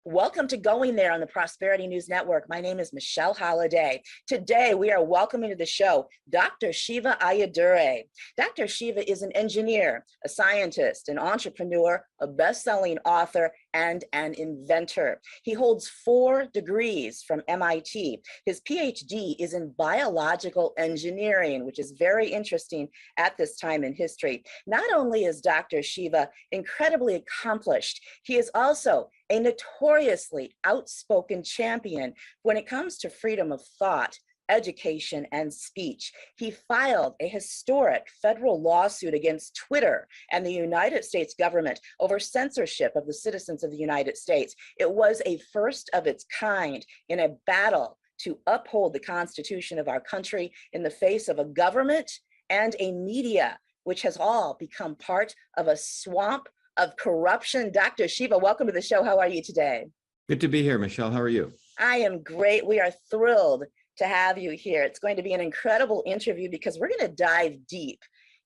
Welcome to Going There on the Prosperity News Network. My name is Michelle Holliday. Today, we are welcoming to the show Dr. Shiva Ayyadurai. Dr. Shiva is an engineer, a scientist, an entrepreneur, a best-selling author, and an inventor. He holds 4 degrees from MIT. His PhD is in biological engineering, which is very interesting at this time in history. Not only is Dr. Shiva incredibly accomplished, he is also a notoriously outspoken champion when it comes to freedom of thought, education, and speech. He filed a historic federal lawsuit against Twitter and the United States government over censorship of the citizens of the United States. It was a first of its kind in a battle to uphold the Constitution of our country in the face of a government and a media, which has all become part of a swamp of corruption. Dr. Shiva, welcome to the show. How are you today? Good to be here, Michelle. How are you? I am great. We are thrilled to have you here. It's going to be an incredible interview because we're going to dive deep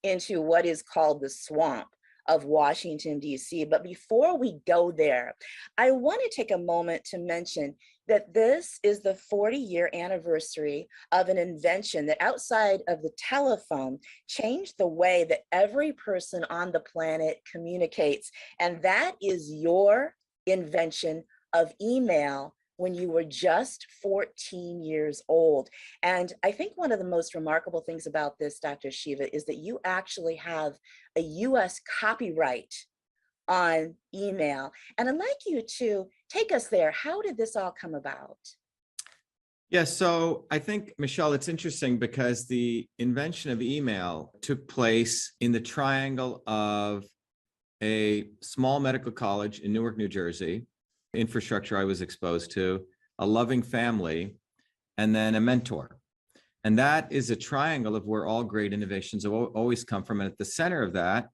into what is called the swamp of Washington, D.C. But before we go there, I want to take a moment to mention that this is the 40-year anniversary of an invention that outside of the telephone changed the way that every person on the planet communicates. And that is your invention of email when you were just 14 years old. And I think one of the most remarkable things about this, Dr. Shiva, is that you actually have a US copyright on email. And I'd like you to take us there. How did this all come about? Yeah, so I think, Michelle, it's interesting because the invention of email took place in the triangle of a small medical college in Newark, New Jersey, infrastructure I was exposed to, a loving family, and then a mentor. And that is a triangle of where all great innovations have always come from. And at the center of that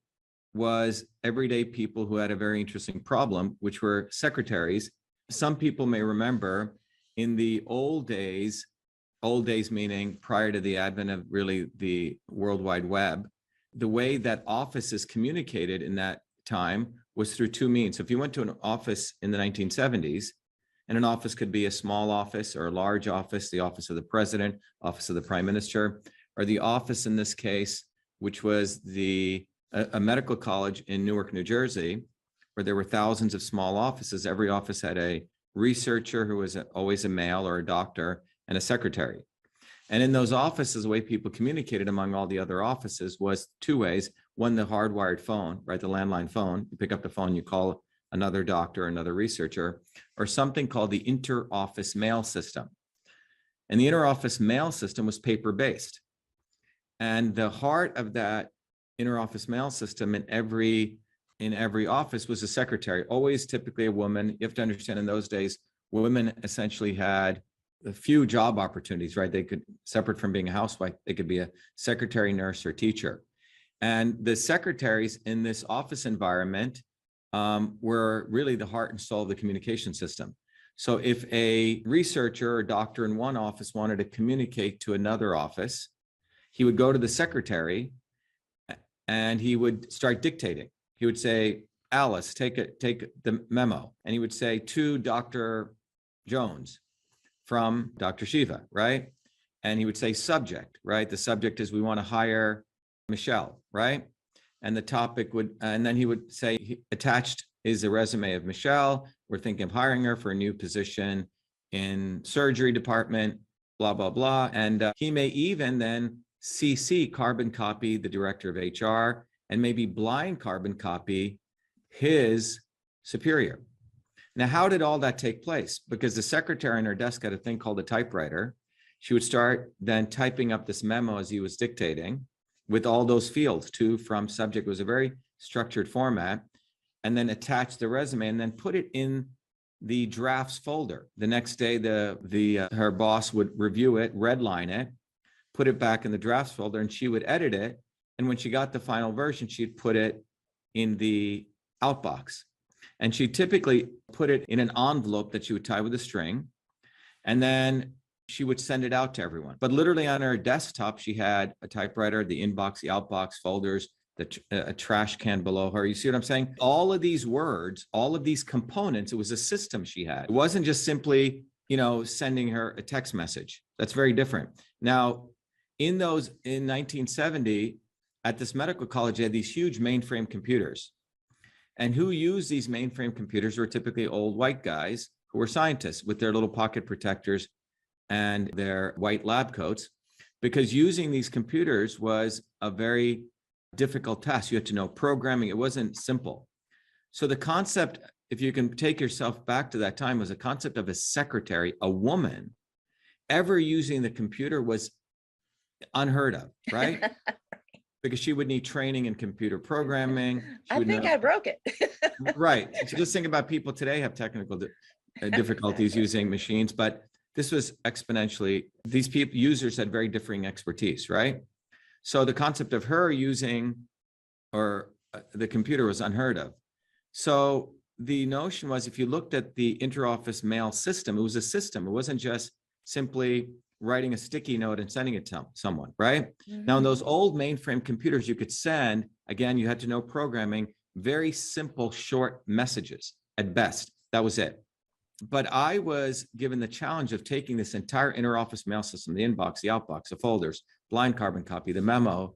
was everyday people who had a very interesting problem, which were secretaries. Some people may remember in the old days meaning prior to the advent of really the World Wide Web, the way that offices communicated in that time was through 2 means. So if you went to an office in the 1970s, and an office could be a small office or a large office, the office of the president, office of the prime minister, or the office in this case, which was a medical college in Newark, New Jersey, where there were thousands of small offices. Every office had a researcher who was always a male or a doctor and a secretary. And in those offices, the way people communicated among all the other offices was 2 ways. One, the hardwired phone, right? The landline phone. You pick up the phone, you call another doctor, another researcher, or something called the inter-office mail system. And the inter-office mail system was paper-based. And the heart of that inter-office mail system in every office was a secretary, always typically a woman. You have to understand in those days, women essentially had a few job opportunities, right? They could, separate from being a housewife, they could be a secretary, nurse, or teacher. And the secretaries in this office environment were really the heart and soul of the communication system. So if a researcher or doctor in one office wanted to communicate to another office, he would go to the secretary and he would start dictating. He would say, Alice, take the memo. And he would say, to Dr. Jones from Dr. Shiva, right? And he would say subject, right? The subject is we want to hire Michelle, right? And the topic would, and then he would say, attached is a resume of Michelle. We're thinking of hiring her for a new position in surgery department, blah, blah, blah. And he may even then CC carbon copy the director of HR and maybe blind carbon copy his superior. Now, how did all that take place? Because the secretary on her desk had a thing called a typewriter. She would start then typing up this memo as he was dictating with all those fields, to, from, subject. It was a very structured format, and then attach the resume and then put it in the drafts folder. The next day, her boss would review it, redline it, put it back in the drafts folder, and she would edit it. And when she got the final version, she'd put it in the outbox. And she typically put it in an envelope that she would tie with a string. And then she would send it out to everyone. But literally on her desktop, she had a typewriter, the inbox, the outbox, folders, a trash can below her. You see what I'm saying? All of these words, all of these components, it was a system she had. It wasn't just simply, sending her a text message. That's very different. Now, in 1970, at this medical college, they had these huge mainframe computers. And who used these mainframe computers were typically old white guys who were scientists with their little pocket protectors and their white lab coats, because using these computers was a very difficult task. You had to know programming. It wasn't simple. So the concept, if you can take yourself back to that time, was a concept of a secretary, a woman, ever using the computer was unheard of, right? Because she would need training in computer programming. I think I broke it. Right. So just think about people today have technical difficulties using machines, but this was exponentially, these users had very differing expertise, right? So the concept of her using the computer was unheard of. So the notion was, if you looked at the interoffice mail system, it was a system. It wasn't just simply writing a sticky note and sending it to someone, right? Mm-hmm. Now, in those old mainframe computers, you could send, again, you had to know programming, very simple, short messages at best. That was it. But I was given the challenge of taking this entire interoffice mail system, the inbox, the outbox, the folders, blind carbon copy, the memo,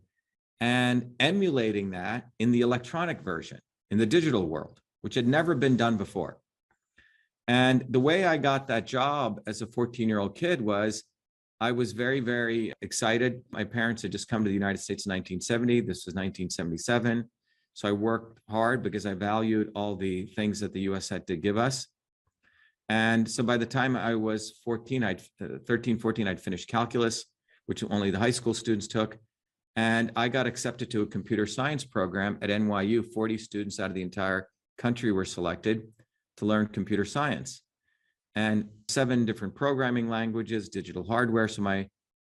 and emulating that in the electronic version, in the digital world, which had never been done before. And the way I got that job as a 14-year-old kid was, I was very, very excited. My parents had just come to the United States in 1970. This was 1977. So I worked hard because I valued all the things that the US had to give us. And so by the time I was 14, 14, I'd finished calculus, which only the high school students took. And I got accepted to a computer science program at NYU. 40 students out of the entire country were selected to learn computer science. And 7 different programming languages, digital hardware. So my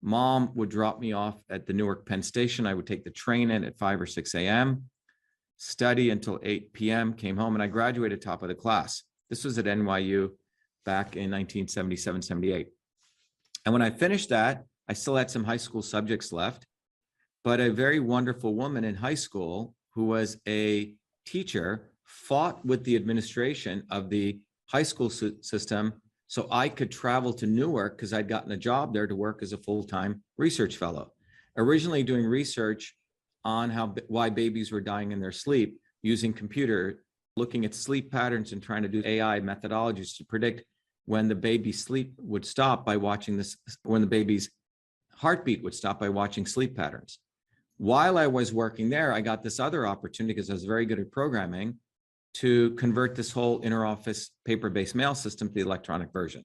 mom would drop me off at the Newark Penn Station. I would take the train in at 5 or 6 a.m., study until 8 p.m., came home, and I graduated top of the class. This was at NYU back in 1977, 78. And when I finished that, I still had some high school subjects left, but a very wonderful woman in high school who was a teacher fought with the administration of the high school system so I could travel to Newark, because I'd gotten a job there to work as a full-time research fellow, originally doing research on why babies were dying in their sleep using computer, looking at sleep patterns and trying to do AI methodologies to predict when the baby's sleep would stop by watching this, when the baby's heartbeat would stop by watching sleep patterns. While I was working there, I got this other opportunity, because I was very good at programming, to convert this whole interoffice paper-based mail system to the electronic version.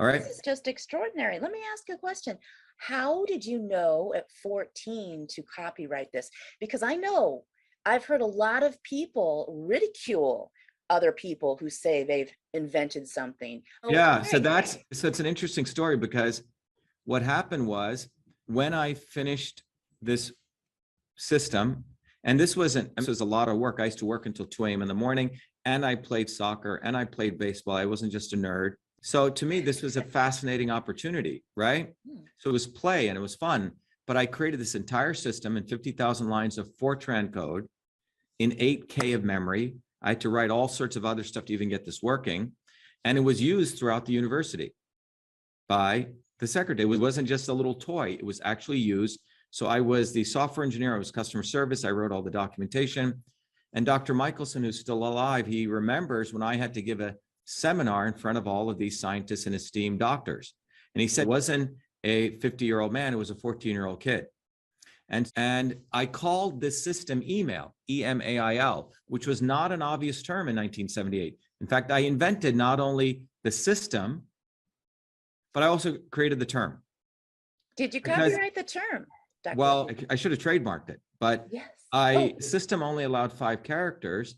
All right. This is just extraordinary. Let me ask you a question. How did you know at 14 to copyright this? Because I know I've heard a lot of people ridicule other people who say they've invented something. Yeah, so it's an interesting story, because what happened was, when I finished this system, and this was a lot of work. I used to work until 2 a.m. in the morning, and I played soccer and I played baseball. I wasn't just a nerd. So to me, this was a fascinating opportunity, right? So it was play and it was fun, but I created this entire system in 50,000 lines of Fortran code in 8K of memory. I had to write all sorts of other stuff to even get this working. And it was used throughout the university by the secretary. It wasn't just a little toy. It was actually used. So I was the software engineer. I was customer service. I wrote all the documentation. And Dr. Michelson, who's still alive, he remembers when I had to give a seminar in front of all of these scientists and esteemed doctors. And he said, it wasn't a 50-year-old man, it was a 14-year-old kid. And I called this system email, E-M-A-I-L, which was not an obvious term in 1978. In fact, I invented not only the system, but I also created the term. Did you copyright the term? Dr. Well, I should have trademarked it, but yes. System only allowed 5 characters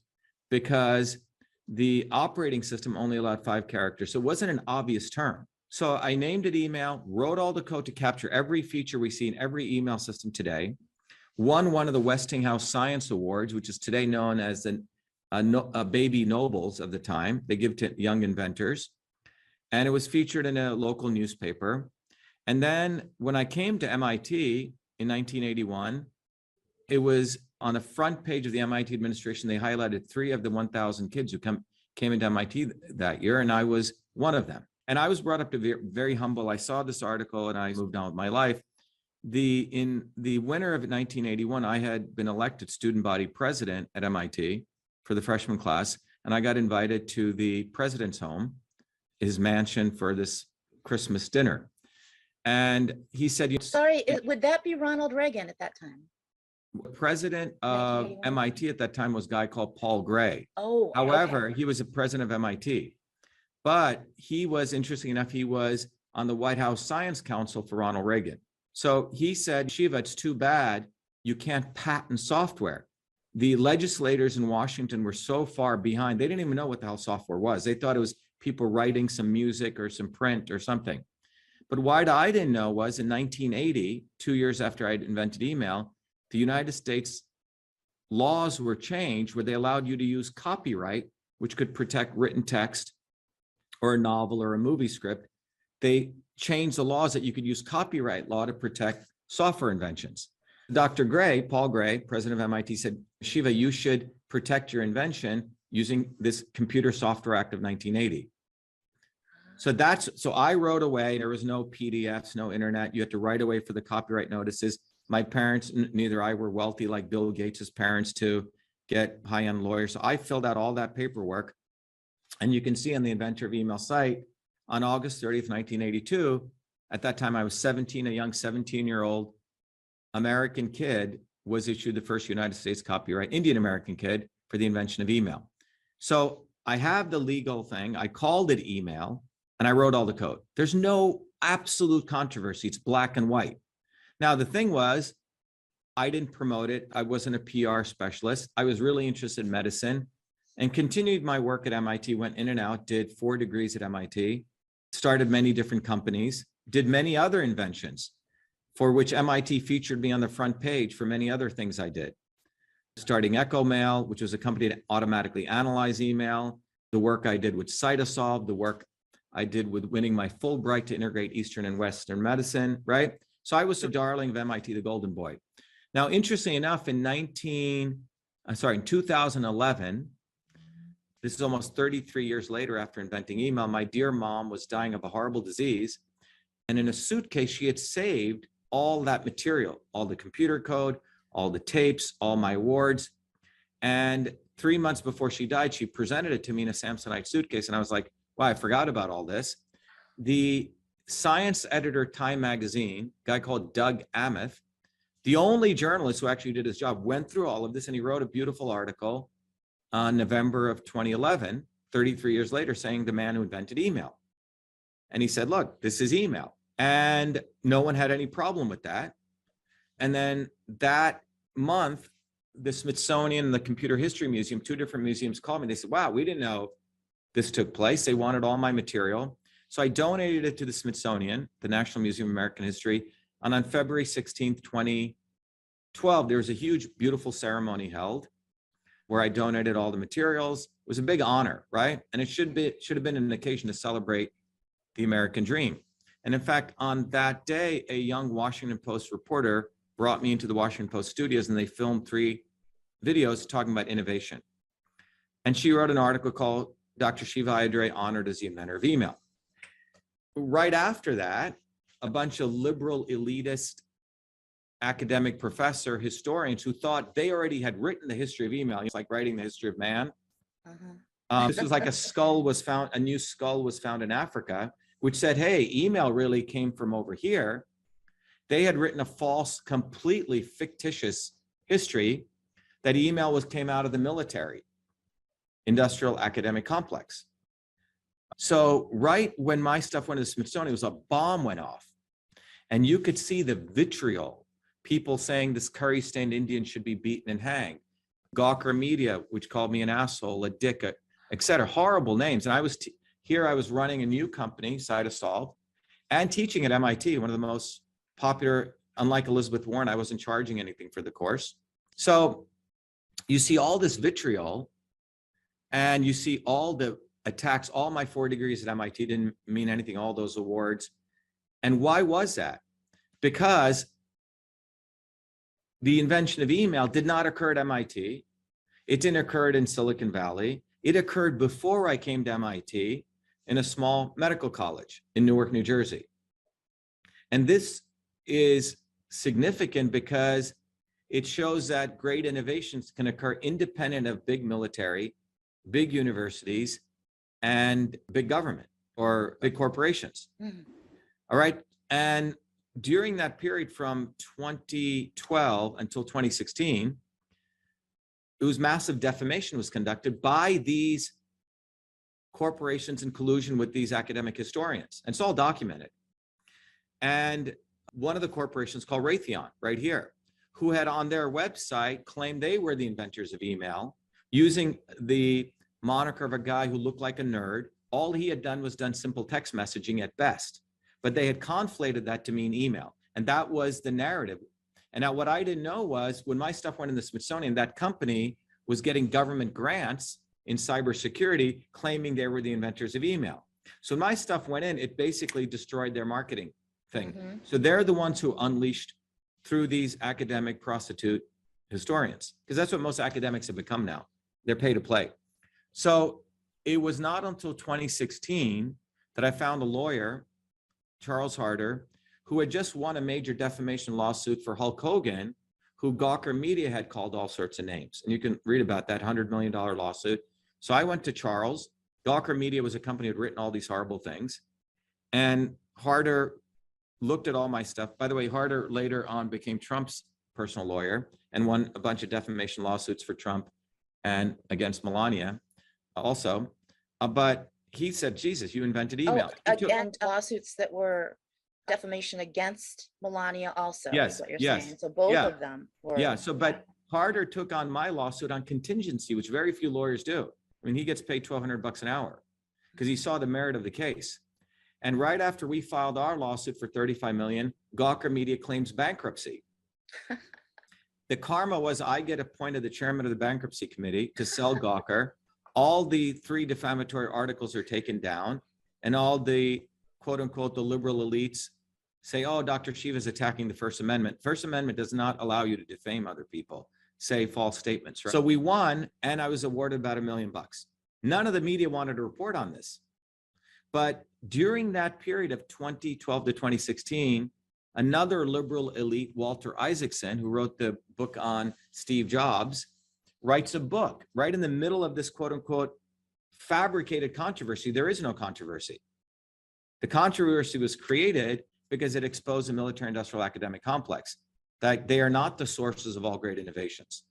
because the operating system only allowed 5 characters. So it wasn't an obvious term. So I named it email, wrote all the code to capture every feature we see in every email system today, won one of the Westinghouse Science Awards, which is today known as a Baby Nobles of the time. They give to young inventors. And it was featured in a local newspaper. And then when I came to MIT in 1981, it was On the front page of the MIT administration, they highlighted 3 of the 1,000 kids who came into MIT that year, and I was one of them. And I was brought up to be very humble. I saw this article and I moved on with my life. In the winter of 1981, I had been elected student body president at MIT for the freshman class, and I got invited to the president's home, his mansion, for this Christmas dinner. And he said, Sorry, would that be Ronald Reagan at that time? President of MIT at that time was a guy called Paul Gray. Oh, however, okay. He was a president of MIT, but he was, interesting enough, he was on the White House Science Council for Ronald Reagan. So he said, Shiva, it's too bad you can't patent software. The legislators in Washington were so far behind, they didn't even know what the hell software was. They thought it was people writing some music or some print or something. But what I didn't know was in 1980, 2 years after I'd invented email, the United States laws were changed where they allowed you to use copyright, which could protect written text or a novel or a movie script. They changed the laws that you could use copyright law to protect software inventions. Dr. Gray, Paul Gray, president of MIT, said, Shiva, you should protect your invention using this Computer Software Act of 1980. So I wrote away. There was no PDFs, no internet. You had to write away for the copyright notices. My parents, neither I were wealthy like Bill Gates's parents to get high-end lawyers. So I filled out all that paperwork. And you can see on the Inventor of Email site, on August 30th, 1982, at that time I was 17, a young 17-year-old American kid was issued the first United States copyright, Indian American kid, for the invention of email. So I have the legal thing. I called it email and I wrote all the code. There's no absolute controversy. It's black and white. Now, the thing was, I didn't promote it. I wasn't a PR specialist. I was really interested in medicine and continued my work at MIT, went in and out, did 4 degrees at MIT, started many different companies, did many other inventions for which MIT featured me on the front page for many other things I did. Starting Echo Mail, which was a company to automatically analyze email, the work I did with Cytosolve, the work I did with winning my Fulbright to integrate Eastern and Western medicine, right? So I was the darling of MIT, the golden boy. Now, interestingly enough, in 2011, this is almost 33 years later after inventing email, my dear mom was dying of a horrible disease. And in a suitcase, she had saved all that material, all the computer code, all the tapes, all my awards. And 3 months before she died, she presented it to me in a Samsonite suitcase. And I was like, wow, I forgot about all this. The science editor, Time magazine, a guy called Doug Amiff, the only journalist who actually did his job, went through all of this, and he wrote a beautiful article on November of 2011, 33 years later, saying the man who invented email. And he said, look, this is email. And no one had any problem with that. And then that month, the Smithsonian and the Computer History Museum, 2 different museums, called me. They said, wow, we didn't know this took place. They wanted all my material. So I donated it to the Smithsonian, the National Museum of American History. And on February 16th, 2012, there was a huge, beautiful ceremony held where I donated all the materials. It was a big honor, right? And it should have been an occasion to celebrate the American dream. And in fact, on that day, a young Washington Post reporter brought me into the Washington Post studios, and they filmed 3 videos talking about innovation. And she wrote an article called Dr.SHIVA Ayyadurai Honored as the Inventor of Email. Right after that, a bunch of liberal elitist academic professor historians who thought they already had written the history of email. It's like writing the history of man. This was like a new skull was found in Africa, which said, hey, email really came from over here. They had written a false, completely fictitious history that email came out of the military industrial academic complex. So right when my stuff went to the Smithsonian, it was a bomb went off. And you could see the vitriol, people saying this curry-stained Indian should be beaten and hanged. Gawker Media, which called me an asshole, a dick, et cetera, horrible names. And I was running a new company, Cytosolve, and teaching at MIT, one of the most popular, unlike Elizabeth Warren, I wasn't charging anything for the course. So you see all this vitriol, and you see all the attacks, all my 4 degrees at MIT didn't mean anything, all those awards. And why was that? Because the invention of email did not occur at MIT. It didn't occur in Silicon Valley. It occurred before I came to MIT in a small medical college in Newark, New Jersey. And this is significant because it shows that great innovations can occur independent of big military, big universities, and big government or big corporations. Mm-hmm. All right. And during that period from 2012 until 2016, it was massive defamation was conducted by these corporations in collusion with these academic historians. And it's all documented. And one of the corporations called Raytheon, right here, who had on their website claimed they were the inventors of email, using the moniker of a guy who looked like a nerd. All he had done was done simple text messaging at best, but they had conflated that to mean email. And that was the narrative. And now what I didn't know was when my stuff went in the Smithsonian, that company was getting government grants in cybersecurity, claiming they were the inventors of email. So when my stuff went in, it basically destroyed their marketing thing. Mm-hmm. So they're the ones who unleashed through these academic prostitute historians, because that's what most academics have become now. They're pay to play. So it was not until 2016 that I found a lawyer, Charles Harder, who had just won a major defamation lawsuit for Hulk Hogan, who Gawker Media had called all sorts of names. And you can read about that $100 million lawsuit. So I went to Charles. Gawker Media was a company who had written all these horrible things. And Harder looked at all my stuff. By the way, Harder later on became Trump's personal lawyer and won a bunch of defamation lawsuits for Trump and against Melania also. But he said, Jesus, you invented email. And lawsuits that were defamation against Melania also, yes, is what you're yes, saying. So both of them were. Yeah, so but Harder took on my lawsuit on contingency, which very few lawyers do. I mean, he gets paid $1,200 an hour because he saw the merit of the case. And right after we filed our lawsuit for $35 million, Gawker Media claims bankruptcy. The karma was I get appointed the chairman of the bankruptcy committee to sell Gawker. All the 3 defamatory articles are taken down, and all the quote unquote, the liberal elites say, oh, Dr. Shiva is attacking the First Amendment. First Amendment does not allow you to defame other people, say false statements. Right? So we won, and I was awarded about $1 million. None of the media wanted to report on this. But during that period of 2012 to 2016, another liberal elite, Walter Isaacson, who wrote the book on Steve Jobs, writes a book right in the middle of this quote unquote fabricated controversy. There is no controversy. The controversy was created because it exposed the military-industrial academic complex, that they are not the sources of all great innovations,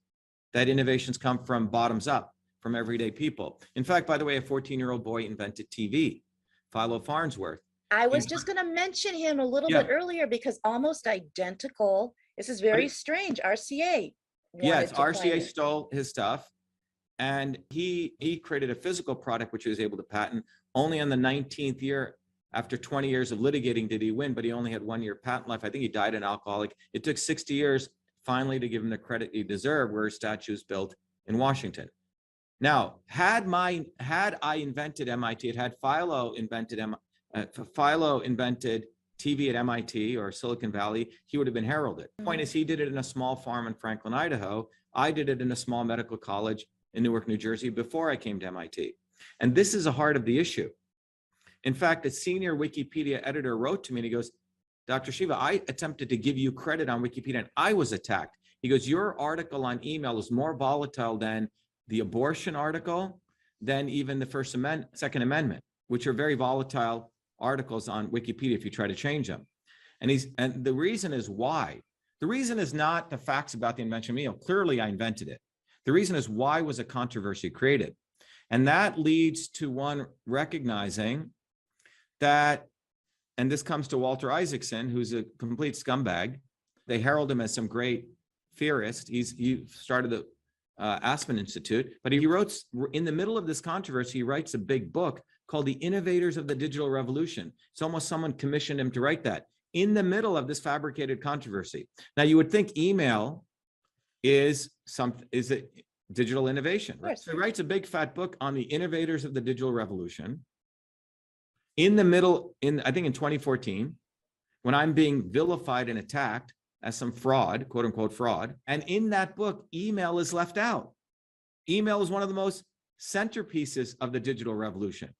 that innovations come from bottoms up, from everyday people. In fact, by the way, a 14-year-old boy invented TV, Philo Farnsworth. I was just going to mention him a little bit earlier because almost identical. This is very strange. RCA. Yes, RCA stole his stuff, and he created a physical product which he was able to patent. Only on the 19th year, after 20 years of litigating, did he win, but he only had 1 year patent life. I think he died an alcoholic. It took 60 years finally to give him the credit he deserved, where his statue is built in Washington. Now, had I invented MIT, had Philo invented TV at MIT or Silicon Valley, he would have been heralded. The point is, he did it in a small farm in Franklin, Idaho. I did it in a small medical college in Newark, New Jersey before I came to MIT. And this is the heart of the issue. In fact, a senior Wikipedia editor wrote to me and he goes, Dr. Shiva, I attempted to give you credit on Wikipedia and I was attacked. He goes, your article on email is more volatile than the abortion article, than even the Second Amendment, which are very volatile articles on Wikipedia if you try to change them. And the reason is why. The reason is not the facts about the invention of email. Clearly, I invented it. The reason is why was a controversy created? And that leads to one recognizing that, and this comes to Walter Isaacson, who's a complete scumbag. They herald him as some great theorist. He started the Aspen Institute, but he wrote, in the middle of this controversy, he writes a big book called The Innovators of the Digital Revolution. It's almost someone commissioned him to write that in the middle of this fabricated controversy. Now, you would think email is a digital innovation, right? So he writes a big fat book on the innovators of the digital revolution. In the middle, I think in 2014, when I'm being vilified and attacked as some fraud, quote unquote fraud. And in that book, email is left out. Email is one of the most centerpieces of the digital revolution.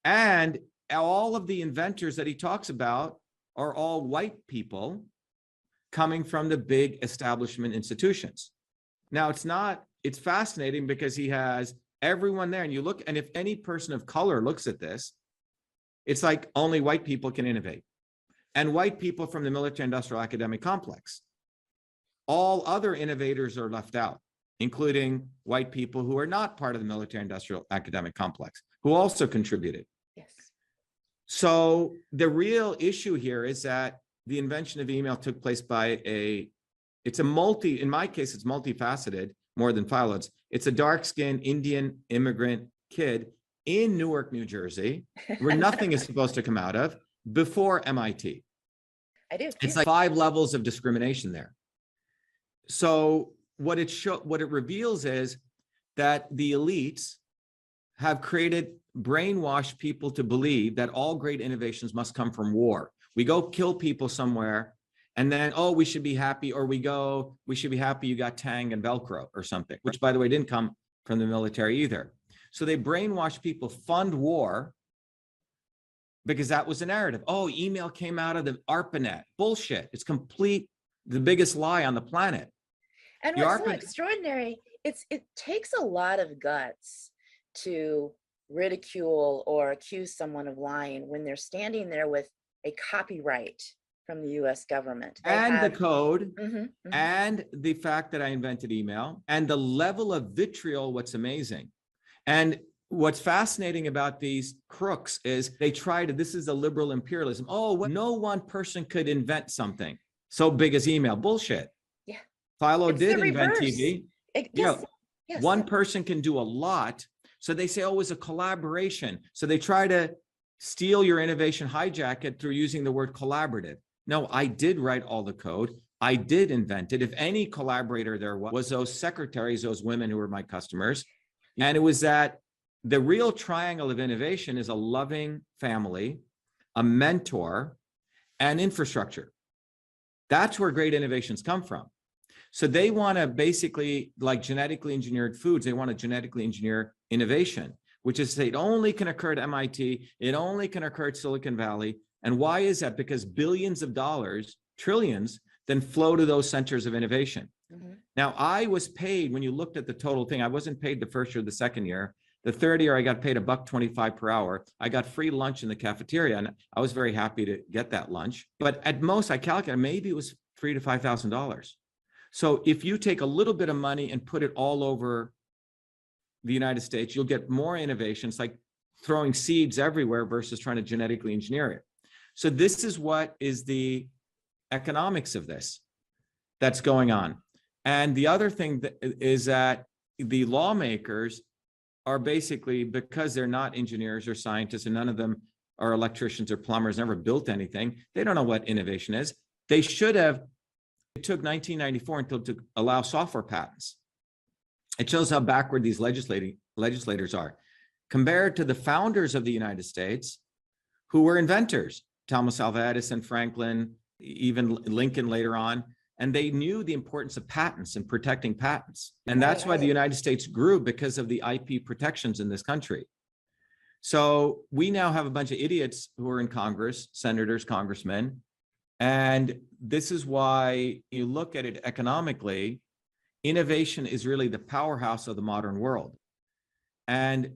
And all of the inventors that he talks about are all white people coming from the big establishment institutions. Now, it's fascinating because he has everyone there, and you look, and if any person of color looks at this, it's like only white people can innovate, and white people from the military industrial academic complex. All other innovators are left out, including white people who are not part of the military industrial academic complex, who also contributed. Yes. So the real issue here is that the invention of email took place by in my case, it's multifaceted, more than phyllodes. It's a dark-skinned Indian immigrant kid in Newark, New Jersey, where nothing is supposed to come out of, before MIT. I do. It's like 5 levels of discrimination there. So what it reveals is that the elites have brainwashed people to believe that all great innovations must come from war. We go kill people somewhere, and then, oh, we should be happy, or we should be happy you got Tang and Velcro or something, which, by the way, didn't come from the military either. So they brainwash people, fund war, because that was the narrative. Oh, email came out of the ARPANET. Bullshit. It's the biggest lie on the planet. And what's so extraordinary, it takes a lot of guts to ridicule or accuse someone of lying when they're standing there with a copyright from the US government. The code, and the fact that I invented email, and the level of vitriol, what's amazing. And what's fascinating about these crooks is this is a liberal imperialism. Oh, no one person could invent something so big as email. Bullshit. Yeah. Philo did invent TV. Yes. One person can do a lot. So they say, oh, it's a collaboration. So they try to steal your innovation, hijack it through using the word collaborative. No, I did write all the code. I did invent it. If any collaborator there was those secretaries, those women who were my customers. And it was that the real triangle of innovation is a loving family, a mentor, and infrastructure. That's where great innovations come from. So they want to basically, like genetically engineered foods, they want to genetically engineer innovation, which is it only can occur at MIT, it only can occur at Silicon Valley. And why is that? Because billions of dollars, trillions, then flow to those centers of innovation. Now, I was paid, when you looked at the total thing, I wasn't paid the first year, the second year. The third year, I got paid $1.25 per hour. I got free lunch in the cafeteria, and I was very happy to get that lunch. But at most, I calculated maybe it was $3,000 to $5,000. So if you take a little bit of money and put it all over the United States, you'll get more innovations, like throwing seeds everywhere versus trying to genetically engineer it. So this is what is the economics of this that's going on. And the other thing is that the lawmakers are basically, because they're not engineers or scientists, and none of them are electricians or plumbers, never built anything, they don't know what innovation is. They should have. It took 1994 until to allow software patents. It shows how backward these legislators are compared to the founders of the United States, who were inventors, Thomas Alva Edison, Franklin, even Lincoln later on. And they knew the importance of patents and protecting patents. And that's why the United States grew, because of the IP protections in this country. So we now have a bunch of idiots who are in Congress, senators, congressmen. And this is why you look at it economically, innovation is really the powerhouse of the modern world. And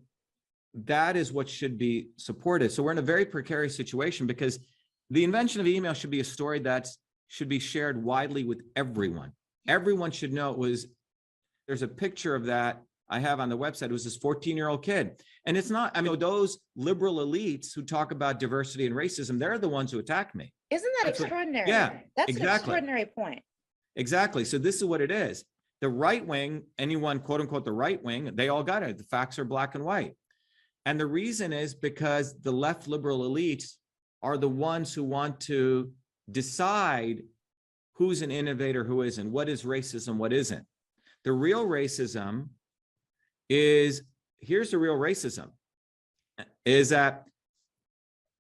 that is what should be supported. So we're in a very precarious situation, because the invention of email should be a story that should be shared widely with everyone. Everyone should know it was. There's a picture of that I have on the website. It was this 14-year-old kid. And it's not, I mean, those liberal elites who talk about diversity and racism, they're the ones who attack me. Isn't that extraordinary? That's exactly. An extraordinary point. Exactly. So this is what it is. The right wing, anyone, quote unquote, the right wing, they all got it. The facts are black and white. And the reason is because the left liberal elites are the ones who want to decide who's an innovator, who isn't, what is racism, what isn't. The real racism is, here's the real racism, is that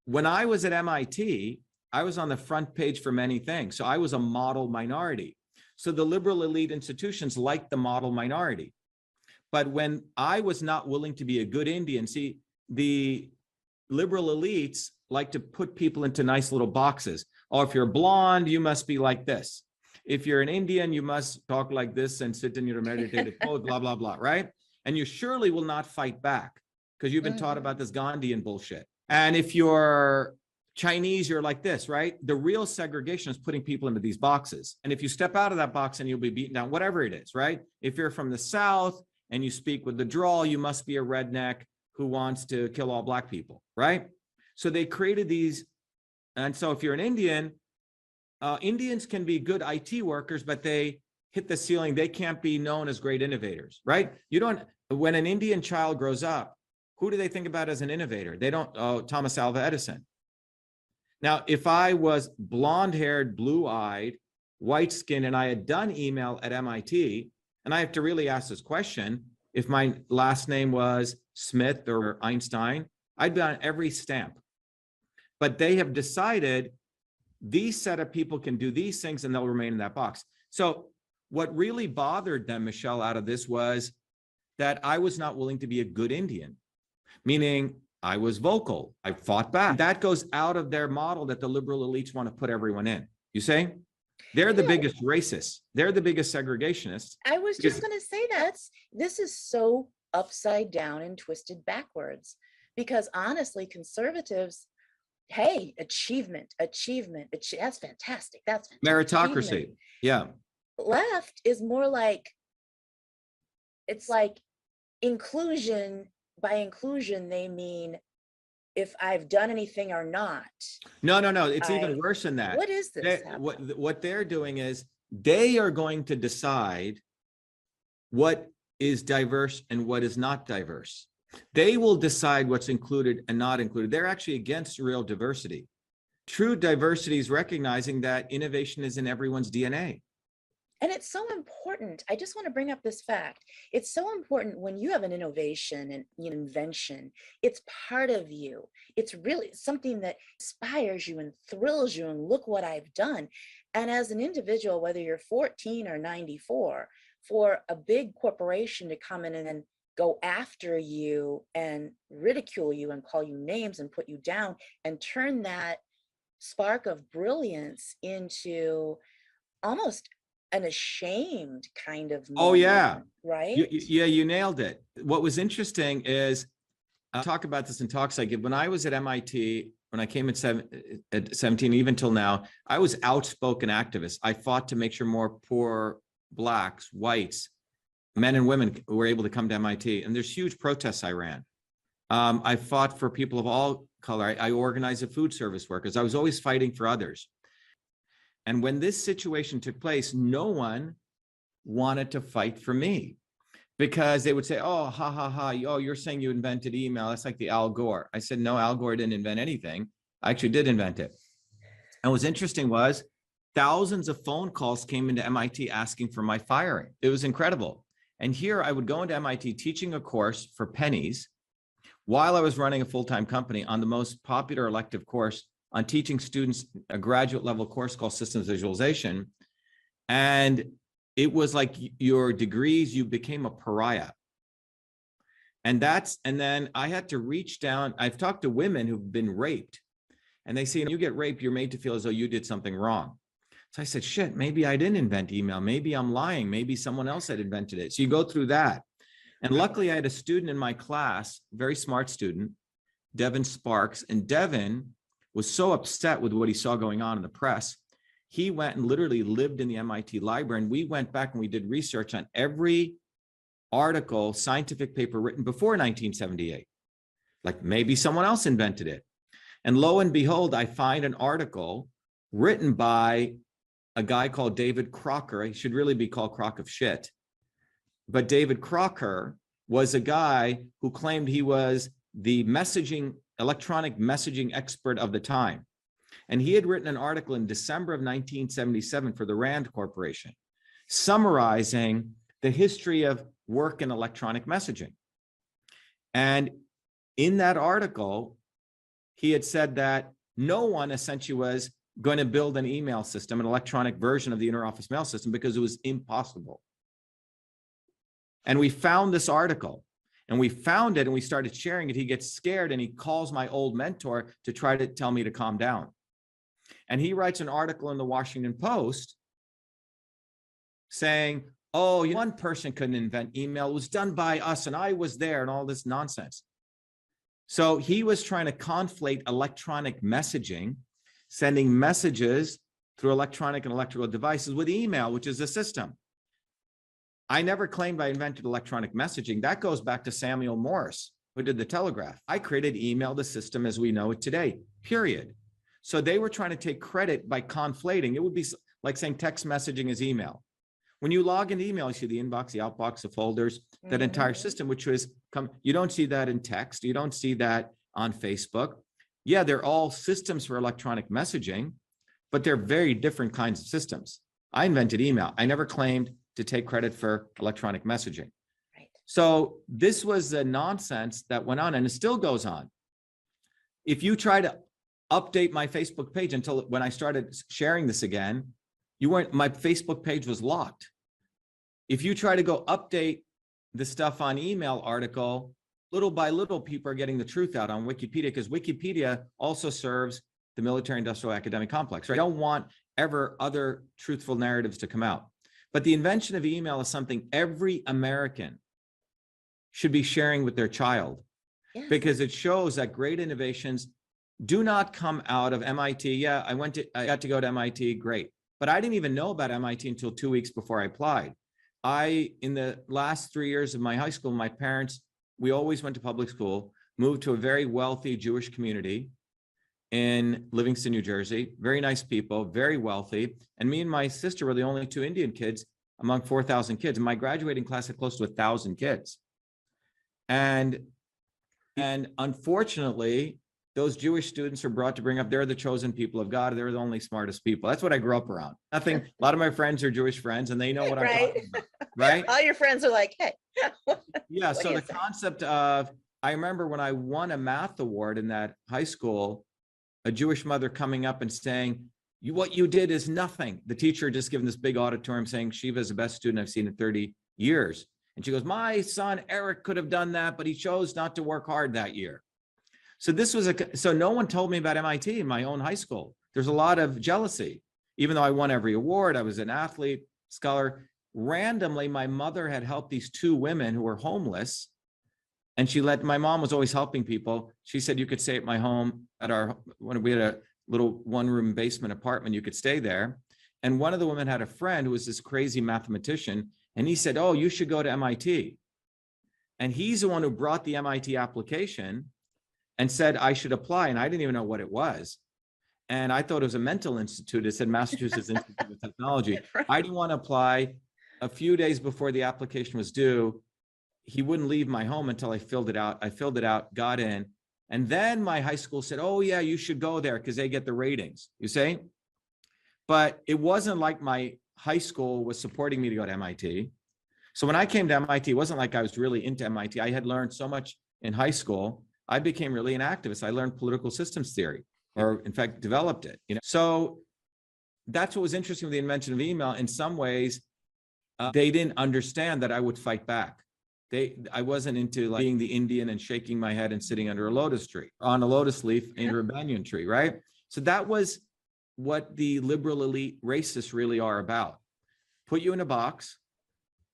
when I was at MIT, I was on the front page for many things. So I was a model minority. So the liberal elite institutions liked the model minority. But when I was not willing to be a good Indian, see, the liberal elites like to put people into nice little boxes. Oh, if you're blonde, you must be like this. If you're an Indian, you must talk like this and sit in your meditative pose, blah, blah, blah, right? And you surely will not fight back because you've been taught about this Gandhian bullshit. And if you're Chinese, you're like this, right? The real segregation is putting people into these boxes. And if you step out of that box and you'll be beaten down, whatever it is, right? If you're from the South and you speak with the drawl, you must be a redneck who wants to kill all Black people, right? So they created these. And so if you're an Indian, Indians can be good IT workers, but they hit the ceiling. They can't be known as great innovators, right? You don't, when an Indian child grows up, who do they think about as an innovator? They don't, oh, Thomas Alva Edison. Now, if I was blonde-haired, blue-eyed, white-skinned, and I had done email at MIT, and I have to really ask this question, if my last name was Smith or Einstein, I'd be on every stamp. But they have decided these set of people can do these things and they'll remain in that box. So what really bothered them, Michelle, out of this was that I was not willing to be a good Indian, meaning I was vocal. I fought back. That goes out of their model that the liberal elites want to put everyone in. You see? They're the biggest racists. They're the biggest segregationists. I was just going to say that. This is so upside down and twisted backwards because honestly, conservatives, hey, achievement, that's fantastic. That's fantastic. Meritocracy. Yeah. Left is more like, it's like inclusion. By inclusion, they mean if I've done anything or not. No. It's even worse than that. What is this? What they're doing is they are going to decide what is diverse and what is not diverse. They will decide what's included and not included. They're actually against real diversity. True diversity is recognizing that innovation is in everyone's DNA. And it's so important. I just want to bring up this fact. It's so important when you have an innovation and an invention, it's part of you. It's really something that inspires you and thrills you and look what I've done. And as an individual, whether you're 14 or 94, for a big corporation to come in and go after you and ridicule you and call you names and put you down and turn that spark of brilliance into almost an ashamed kind of moment, oh yeah, right? You nailed it. What was interesting is, I talk about this in talks I give. When I was at MIT, when I came at 17, even till now, I was outspoken activist. I fought to make sure more poor Blacks, whites, men and women were able to come to MIT. And there's huge protests I ran. I fought for people of all color. I organized the food service workers. I was always fighting for others. And when this situation took place, no one wanted to fight for me because they would say, oh, ha, ha, ha. Oh, you're saying you invented email. That's like the Al Gore. I said, no, Al Gore didn't invent anything. I actually did invent it. And what's interesting was thousands of phone calls came into MIT asking for my firing. It was incredible. And here I would go into MIT teaching a course for pennies while I was running a full-time company on the most popular elective course on teaching students a graduate level course called systems visualization. And it was like your degrees, you became a pariah. And then I had to reach down. I've talked to women who've been raped and they say, when you get raped, you're made to feel as though you did something wrong. So I said, shit, maybe I didn't invent email. Maybe I'm lying. Maybe someone else had invented it. So you go through that. And luckily I had a student in my class, very smart student, Devin Sparks. And Devin was so upset with what he saw going on in the press. He went and literally lived in the MIT library. And we went back and we did research on every article, scientific paper written before 1978. Like maybe someone else invented it. And lo and behold, I find an article written by a guy called David Crocker. He should really be called Crock of Shit. But David Crocker was a guy who claimed he was the electronic messaging expert of the time. And he had written an article in December of 1977 for the Rand Corporation, summarizing the history of work in electronic messaging. And in that article, he had said that no one essentially was going to build an email system, an electronic version of the interoffice mail system, because it was impossible. And we found this article, and we found it, and we started sharing it. He gets scared, and he calls my old mentor to try to tell me to calm down. And he writes an article in the Washington Post saying, oh, one person couldn't invent email. It was done by us, and I was there, and all this nonsense. So he was trying to conflate electronic messaging, sending messages through electronic and electrical devices, with email, which is a system. I never claimed I invented electronic messaging. That goes back to Samuel Morse, who did the telegraph. I created email, the system as we know it today, period. So they were trying to take credit by conflating. It would be like saying text messaging is email. When you log into email, you see the inbox, the outbox, the folders, that entire system, which was you don't see that in text. You don't see that on Facebook. Yeah, they're all systems for electronic messaging, but they're very different kinds of systems. I invented email. I never claimed to take credit for electronic messaging. Right. So this was the nonsense that went on, and it still goes on. If you try to update my Facebook page until when I started sharing this again, my Facebook page was locked. If you try to go update the stuff on email article, little by little, people are getting the truth out on Wikipedia, because Wikipedia also serves the military industrial academic complex, right? I don't want ever other truthful narratives to come out. But the invention of email is something every American should be sharing with their child, because it shows that great innovations do not come out of MIT. Yeah, I got to go to MIT, great. But I didn't even know about MIT until 2 weeks before I applied. In the last 3 years of my high school, my parents, we always went to public school, moved to a very wealthy Jewish community in Livingston, New Jersey. Very nice people, very wealthy. And me and my sister were the only two Indian kids among 4,000 kids. And my graduating class had close to 1,000 kids. And unfortunately, those Jewish students are brought to bring up, they're the chosen people of God. They're the only smartest people. That's what I grew up around. A lot of my friends are Jewish friends, and they know what I'm talking about, right? All your friends are like, hey. Yeah, so the concept of, I remember when I won a math award in that high school, a Jewish mother coming up and saying, what you did is nothing. The teacher just given this big auditorium saying, Shiva is the best student I've seen in 30 years. And she goes, my son, Eric, could have done that, but he chose not to work hard that year. So so no one told me about MIT in my own high school. There's a lot of jealousy. Even though I won every award, I was an athlete, scholar. Randomly, my mother had helped these two women who were homeless. And my mom was always helping people. She said, you could stay at my home when we had a little one-room basement apartment, you could stay there. And one of the women had a friend who was this crazy mathematician. And he said, oh, you should go to MIT. And he's the one who brought the MIT application and said I should apply. And I didn't even know what it was. And I thought it was a mental institute. It said Massachusetts Institute of Technology. Right. I didn't want to apply. A few days before the application was due, he wouldn't leave my home until I filled it out. I filled it out, got in. And then my high school said, oh yeah, you should go there because they get the ratings, you see? But it wasn't like my high school was supporting me to go to MIT. So when I came to MIT, it wasn't like I was really into MIT. I had learned so much in high school. I became really an activist. I learned political systems theory, or in fact, developed it. So that's what was interesting with the invention of email. In some ways, they didn't understand that I would fight back. I wasn't into like being the Indian and shaking my head and sitting under a lotus tree, on a lotus leaf under a banyan tree, right? So that was what the liberal elite racists really are about. Put you in a box.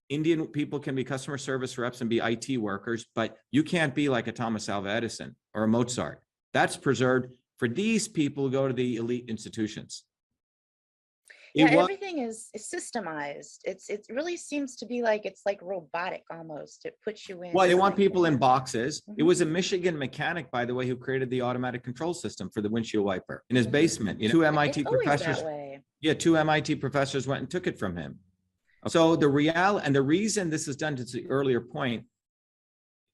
Indian people can be customer service reps and be IT workers, but you can't be like a Thomas Alva Edison or a Mozart. That's preserved for these people who go to the elite institutions. Everything is systemized. It really seems to be like, it's like robotic almost. It puts you in. Well, they want people in boxes. It was a Michigan mechanic, by the way, who created the automatic control system for the windshield wiper in his basement. Two MIT professors. Yeah, two MIT professors went and took it from him. So the reason this is done, to the earlier point,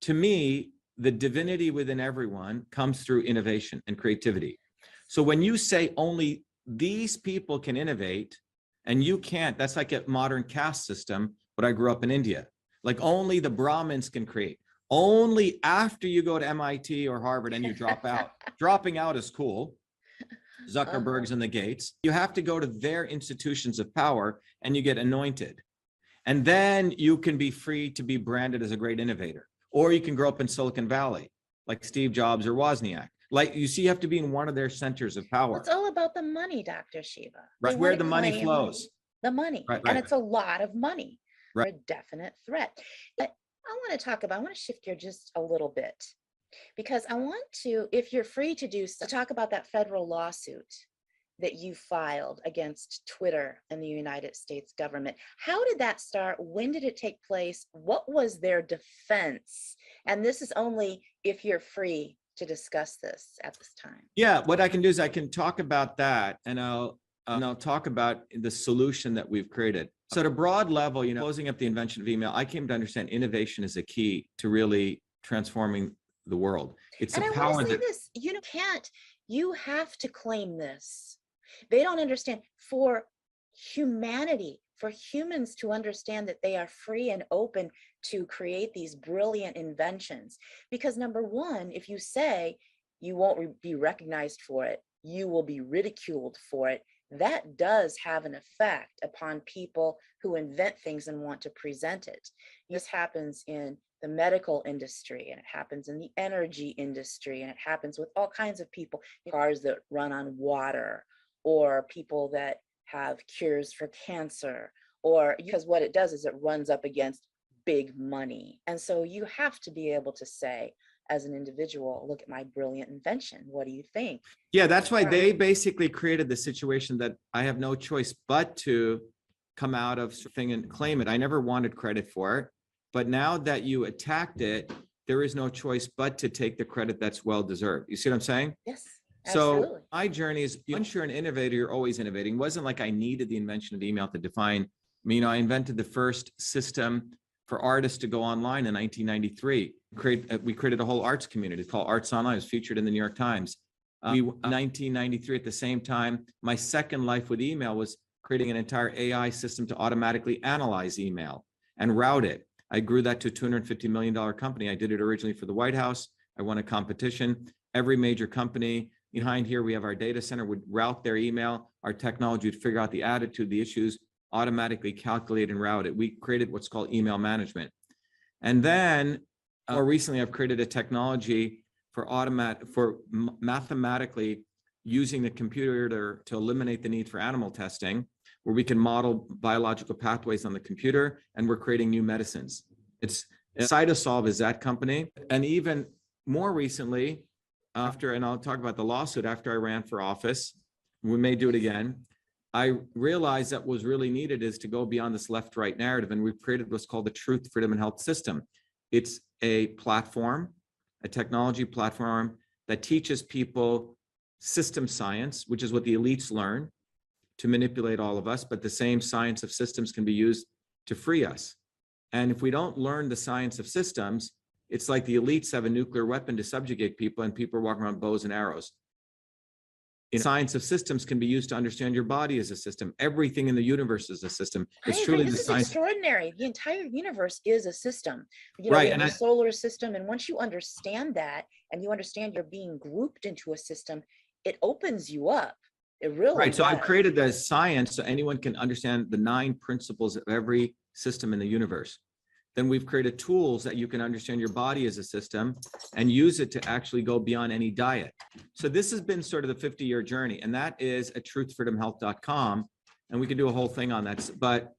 to me, the divinity within everyone comes through innovation and creativity. So when you say only these people can innovate and you can't, that's like a modern caste system, but I grew up in India. Like only the Brahmins can create. Only after you go to MIT or Harvard and you drop out. Dropping out is cool. Zuckerbergs and the Gates. You have to go to their institutions of power and you get anointed. And then you can be free to be branded as a great innovator. Or you can grow up in Silicon Valley, like Steve Jobs or Wozniak. Like you see, you have to be in one of their centers of power. It's all about the money, Dr. Shiva. Right, where the money flows. The money. Right. And it's a lot of money. Right. A definite threat. But I want to shift gear just a little bit, because I want to, if you're free to do so, talk about that federal lawsuit that you filed against Twitter and the United States government. How did that start? When did it take place? What was their defense? And this is only if you're free to discuss this at this time. Yeah, what I can do is I can talk about that, and I'll talk about the solution that we've created. So at a broad level, closing up the invention of email, I came to understand innovation is a key to really transforming the world. It's and a I power want to say that this, you have to claim this. They don't understand. For humanity, for humans to understand that they are free and open to create these brilliant inventions. Because number one, if you say you won't be recognized for it, you will be ridiculed for it, that does have an effect upon people who invent things and want to present it. This happens in the medical industry, and it happens in the energy industry, and it happens with all kinds of people, cars that run on water, or people that have cures for cancer, or because what it does is it runs up against big money. And so you have to be able to say, as an individual, look at my brilliant invention. What do you think? Yeah, that's why they basically created the situation that I have no choice but to come out of thing and claim it. I never wanted credit for it, but now that you attacked it, there is no choice but to take the credit that's well deserved. You see what I'm saying? Yes. Absolutely. So my journey is, once you're an innovator, you're always innovating. It wasn't like I needed the invention of email to define me. I invented the first system for artists to go online in 1993. We created a whole arts community called Arts Online. It was featured in the New York Times. In 1993, at the same time, my second life with email was creating an entire AI system to automatically analyze email and route it. I grew that to a $250 million company. I did it originally for the White House. I won a competition. Every major company behind here, we have our data center, would route their email. Our technology would figure out the attitude, the issues, automatically calculate and route it. We created what's called email management. And then more recently, I've created a technology for mathematically using the computer to eliminate the need for animal testing, where we can model biological pathways on the computer, and we're creating new medicines. It's Cytosolve is that company. And even more recently, and I'll talk about the lawsuit, after I ran for office, we may do it again, I realized that what was really needed is to go beyond this left-right narrative, and we've created what's called the Truth, Freedom, and Health System. It's a platform, a technology platform that teaches people system science, which is what the elites learn to manipulate all of us, but the same science of systems can be used to free us. And if we don't learn the science of systems, it's like the elites have a nuclear weapon to subjugate people, and people are walking around bows and arrows. Science of systems can be used to understand your body as a system. Everything in the universe is a system. It's truly this the is science. Extraordinary. The entire universe is a system. Right, and the solar system. And once you understand that, and you understand you're being grouped into a system, it opens you up. It really right. does. So I've created the science so anyone can understand the 9 principles of every system in the universe. Then we've created tools that you can understand your body as a system and use it to actually go beyond any diet. So this has been sort of the 50-year journey, and that is at truthfreedomhealth.com. And we can do a whole thing on that, but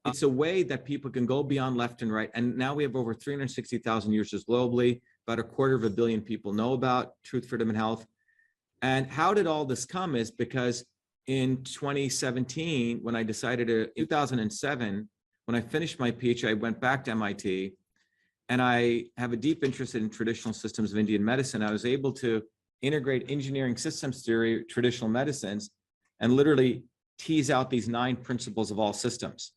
it's a way that people can go beyond left and right. And now we have over 360,000 users globally. About 250 million people know about Truth, Freedom, and Health. And how did all this come is because in 2017, when I decided to, 2007, when I finished my PhD, I went back to MIT, and I have a deep interest in traditional systems of Indian medicine. I was able to integrate engineering systems theory, traditional medicines, and literally tease out these 9 principles of all systems.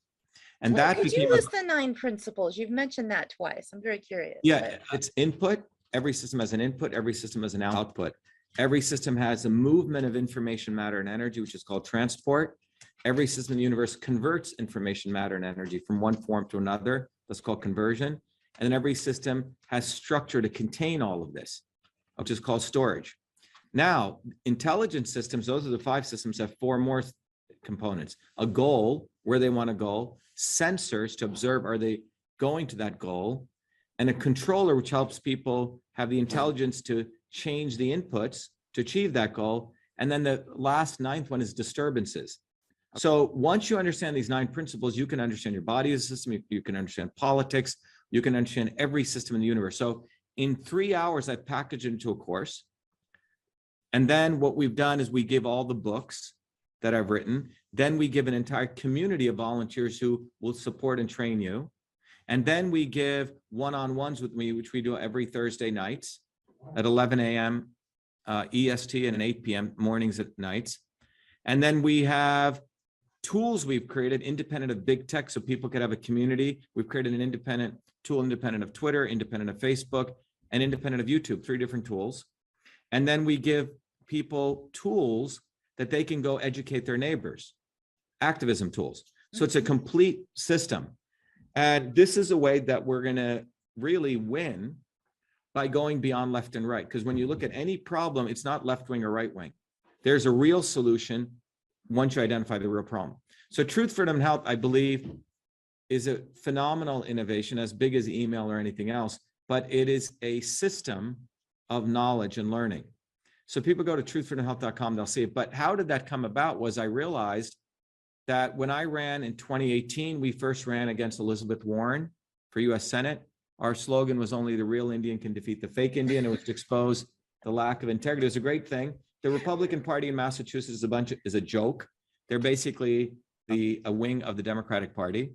And that became. Could you list the 9 principles? You've mentioned that twice. I'm very curious. Yeah, it's input. Every system has an input. Every system has an output. Every system has a movement of information, matter, and energy, which is called transport. Every system in the universe converts information, matter, and energy from one form to another. That's called conversion. And then every system has structure to contain all of this, which is called storage. Now, intelligence systems, those are the 5 systems, have 4 more components. A goal, where they want to go, sensors to observe, are they going to that goal, and a controller, which helps people have the intelligence to change the inputs to achieve that goal. And then the last 9th one is disturbances. So once you understand these 9 principles, you can understand your body as a system, you can understand politics, you can understand every system in the universe. So in 3 hours, I've packaged it into a course. And then what we've done is we give all the books that I've written. Then we give an entire community of volunteers who will support and train you. And then we give one-on-ones with me, which we do every Thursday nights at 11 a.m. EST and 8 p.m. mornings at nights. And then we have tools we've created independent of big tech, so people could have a community. We've created an independent tool, independent of Twitter, independent of Facebook, and independent of YouTube, 3 different tools. And then we give people tools that they can go educate their neighbors, activism tools. So it's a complete system. And this is a way that we're going to really win by going beyond left and right. Because when you look at any problem, it's not left wing or right wing. There's a real solution once you identify the real problem. So Truth, Freedom, and Health, I believe, is a phenomenal innovation, as big as email or anything else, but it is a system of knowledge and learning. So people go to truthfreedomhealth.com, they'll see it. But how did that come about was I realized that when I ran in 2018, we first ran against Elizabeth Warren for US Senate. Our slogan was only the real Indian can defeat the fake Indian. It was to expose the lack of integrity. It was a great thing. The Republican Party in Massachusetts is a joke. They're basically a wing of the Democratic Party.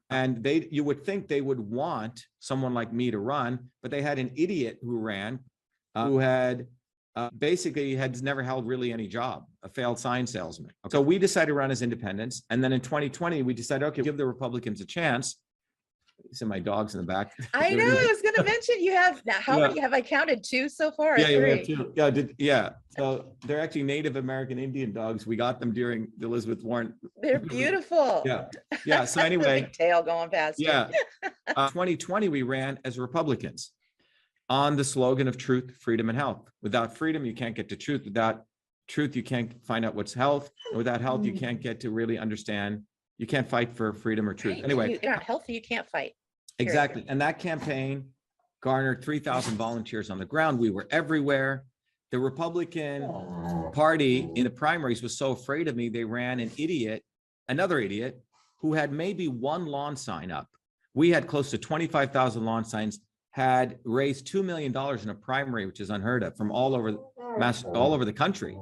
And you would think they would want someone like me to run, but they had an idiot who ran, who had basically had never held really any job, a failed sign salesman. So we decided to run as independents. And then in 2020, we decided, okay, give the Republicans a chance. You see my dogs in the back. I know, I was going to mention you have, now how many have I counted? 2 so far? Yeah, or 3? we have 2. Yeah. So they're actually Native American Indian dogs. We got them during the Elizabeth Warren. They're beautiful. Yeah. So anyway, big tail going past. Yeah. 2020, we ran as Republicans on the slogan of truth, freedom, and health. Without freedom, you can't get to truth. Without truth, you can't find out what's health. And without health, you can't get to really understand. You can't fight for freedom or truth. Right. Anyway, You're not healthy, you can't fight. Exactly. And that campaign garnered 3,000 volunteers on the ground. We were everywhere. The Republican Party in the primaries was so afraid of me, they ran another idiot, who had maybe 1 lawn sign up. We had close to 25,000 lawn signs, had raised $2 million in a primary, which is unheard of, from all over the country.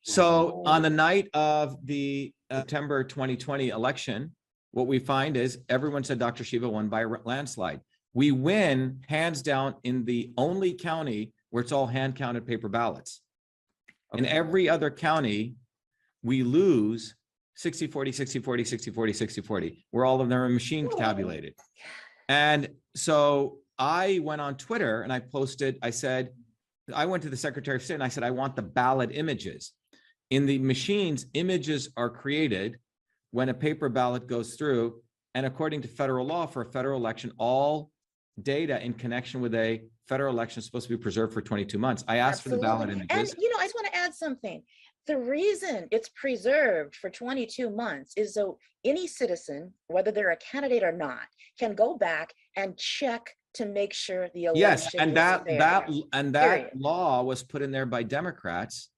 So on the night of the September 2020 election, what we find is everyone said Dr. Shiva won by a landslide. We win hands down in the only county where it's all hand counted paper ballots. In every other county, we lose 60-40, 60-40, 60-40, 60-40, where all of them are machine tabulated. And so I went on Twitter and I posted, I went to the Secretary of State and I said, I want the ballot images. In the machines, images are created when a paper ballot goes through. And according to federal law, for a federal election, all data in connection with a federal election is supposed to be preserved for 22 months. I asked for the ballot images. And, I just want to add something. The reason it's preserved for 22 months is so any citizen, whether they're a candidate or not, can go back and check to make sure the election. Yes, and that law was put in there by Democrats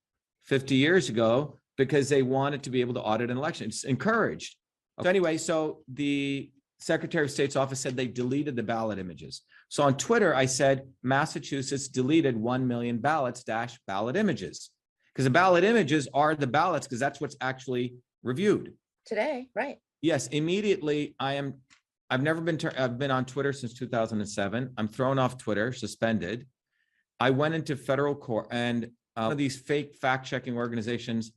50 years ago because they wanted to be able to audit an election. It's encouraged. So anyway, so the Secretary of State's office said they deleted the ballot images. So on Twitter, I said, Massachusetts deleted 1 million ballots - ballot images. Because the ballot images are the ballots, because that's what's actually reviewed. Today, right. Yes, immediately I've been on Twitter since 2007. I'm thrown off Twitter, suspended. I went into federal court, and one of these fake fact-checking organizations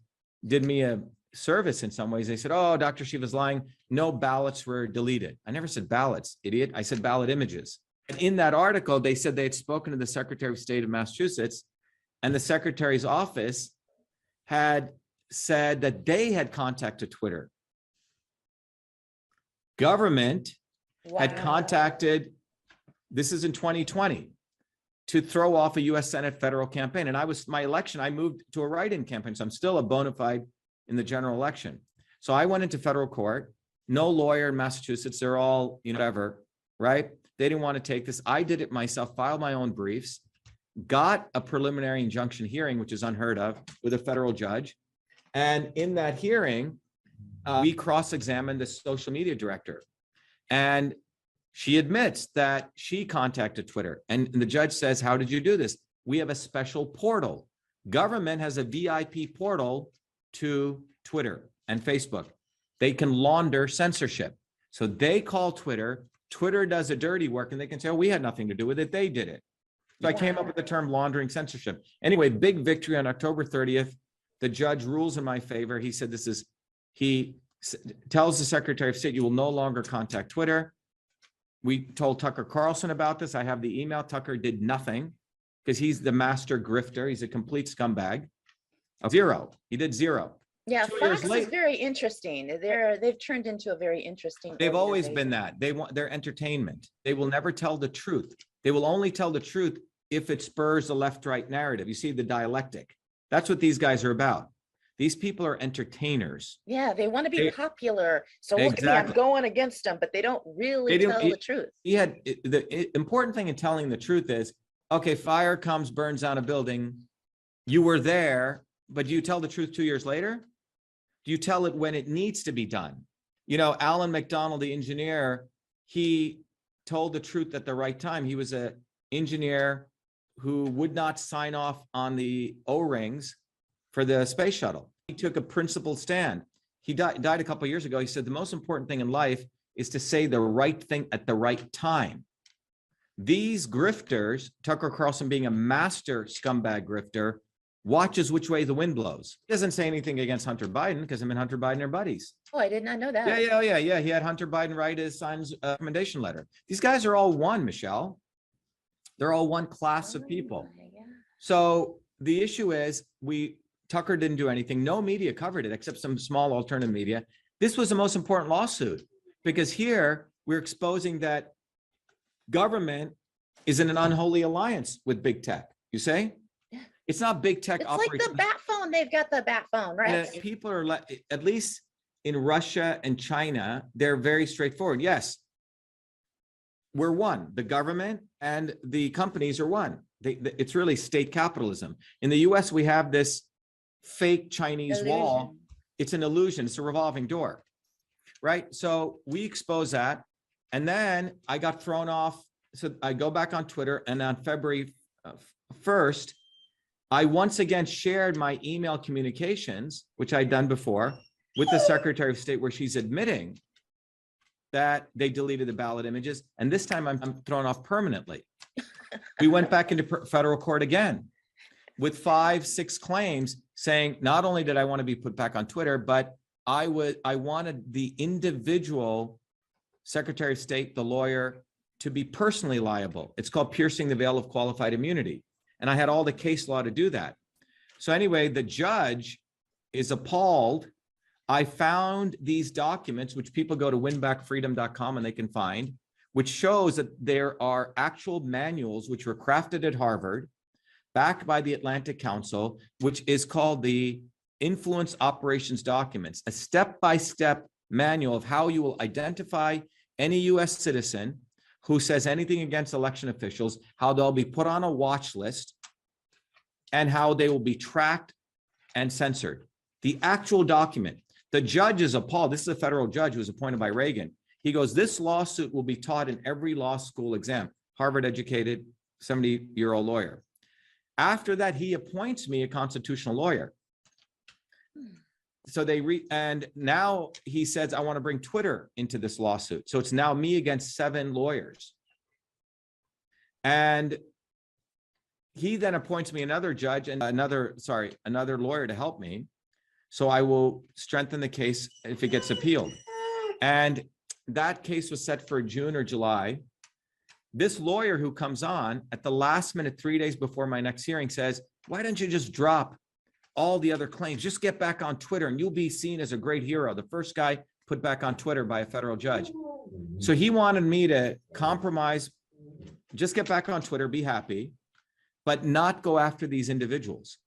did me a service in some ways. They said, oh, Dr. Shiva's lying. No ballots were deleted. I never said ballots, idiot. I said ballot images. And in that article, they said they had spoken to the Secretary of State of Massachusetts, and the Secretary's office had said that they had contacted Twitter. Government had contacted, this is in 2020. to throw off a US Senate federal campaign. And my election, I moved to a write-in campaign. So I'm still a bona fide in the general election. So I went into federal court, no lawyer in Massachusetts. They're all, whatever, right? They didn't want to take this. I did it myself, filed my own briefs, got a preliminary injunction hearing, which is unheard of, with a federal judge. And in that hearing, we cross-examined the social media director. And she admits that she contacted Twitter. And the judge says, how did you do this? We have a special portal. Government has a VIP portal to Twitter and Facebook. They can launder censorship. So they call Twitter. Twitter does the dirty work, and they can say, oh, we had nothing to do with it. They did it. So I came up with the term laundering censorship. Anyway, big victory on October 30th. The judge rules in my favor. He said he tells the Secretary of State, you will no longer contact Twitter. We told Tucker Carlson about this. I have the email. Tucker did nothing because he's the master grifter. He's a complete scumbag. Zero. He did zero. Yeah, Fox is very interesting. They've turned into a very interesting. They've always been that. They want their entertainment. They will never tell the truth. They will only tell the truth if it spurs the left-right narrative. You see the dialectic. That's what these guys are about. These people are entertainers. Yeah, they want to be popular. So look at me, I'm going against them, but they don't really tell the truth. The important thing in telling the truth is, okay, fire comes, burns down a building. You were there, but do you tell the truth 2 years later? Do you tell it when it needs to be done? Alan McDonald, the engineer, he told the truth at the right time. He was an engineer who would not sign off on the O-rings for the space shuttle. He took a principled stand. He died a couple of years ago. He said the most important thing in life is to say the right thing at the right time. These grifters, Tucker Carlson being a master scumbag grifter, watches which way the wind blows. He doesn't say anything against Hunter Biden because him and Hunter Biden are buddies. Oh, I did not know that. Yeah. He had Hunter Biden write his son's recommendation letter. These guys are all one, Michelle. They're all one class of people. Yeah. So the issue is Tucker didn't do anything. No media covered it except some small alternative media. This was the most important lawsuit because here we're exposing that government is in an unholy alliance with big tech. You say? Yeah. It's not big tech. It's like the bat phone. They've got the bat phone, right? And people are, at least in Russia and China, they're very straightforward. Yes, we're one. The government and the companies are one. It's really state capitalism. In the US, we have this fake Chinese wall. It's an illusion. It's a revolving door, right? So we expose that. And then I got thrown off. So I go back on Twitter, and on February 1st, I once again shared my email communications, which I'd done before, with the Secretary of State, where she's admitting that they deleted the ballot images. And this time I'm thrown off permanently. We went back into federal court again with 5-6 claims saying, not only did I want to be put back on Twitter, but I wanted the individual Secretary of State, the lawyer, to be personally liable. It's called piercing the veil of qualified immunity. And I had all the case law to do that. So anyway, the judge is appalled. I found these documents, which people go to winbackfreedom.com and they can find, which shows that there are actual manuals which were crafted at Harvard, backed by the Atlantic Council, which is called the Influence Operations Documents, a step-by-step manual of how you will identify any US citizen who says anything against election officials, how they'll be put on a watch list, and how they will be tracked and censored. The actual document. The judge is appalled. This is a federal judge who was appointed by Reagan. He goes, this lawsuit will be taught in every law school exam. Harvard-educated, 70-year-old lawyer. After that, he appoints me a constitutional lawyer. So and now he says, I want to bring Twitter into this lawsuit. So it's now me against 7 lawyers. And he then appoints me another judge and another lawyer to help me. So I will strengthen the case if it gets appealed. And that case was set for June or July. This lawyer who comes on at the last minute, 3 days before my next hearing, says, why don't you just drop all the other claims? Just get back on Twitter and you'll be seen as a great hero. The first guy put back on Twitter by a federal judge. So he wanted me to compromise, just get back on Twitter, be happy. but not go after these individuals.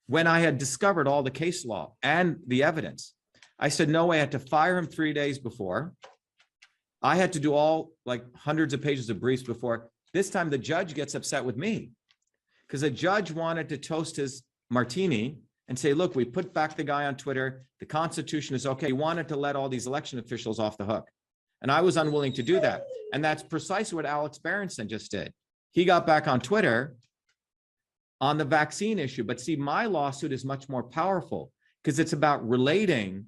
When I had discovered all the case law and the evidence, I said, no way. I had to fire him 3 days before. I had to do all like hundreds of pages of briefs before. This time the judge gets upset with me because the judge wanted to toast his martini and say, look, we put back the guy on Twitter. The Constitution is okay. He wanted to let all these election officials off the hook. And I was unwilling to do that. And that's precisely what Alex Berenson just did. He got back on Twitter on the vaccine issue. But see, my lawsuit is much more powerful because it's about relating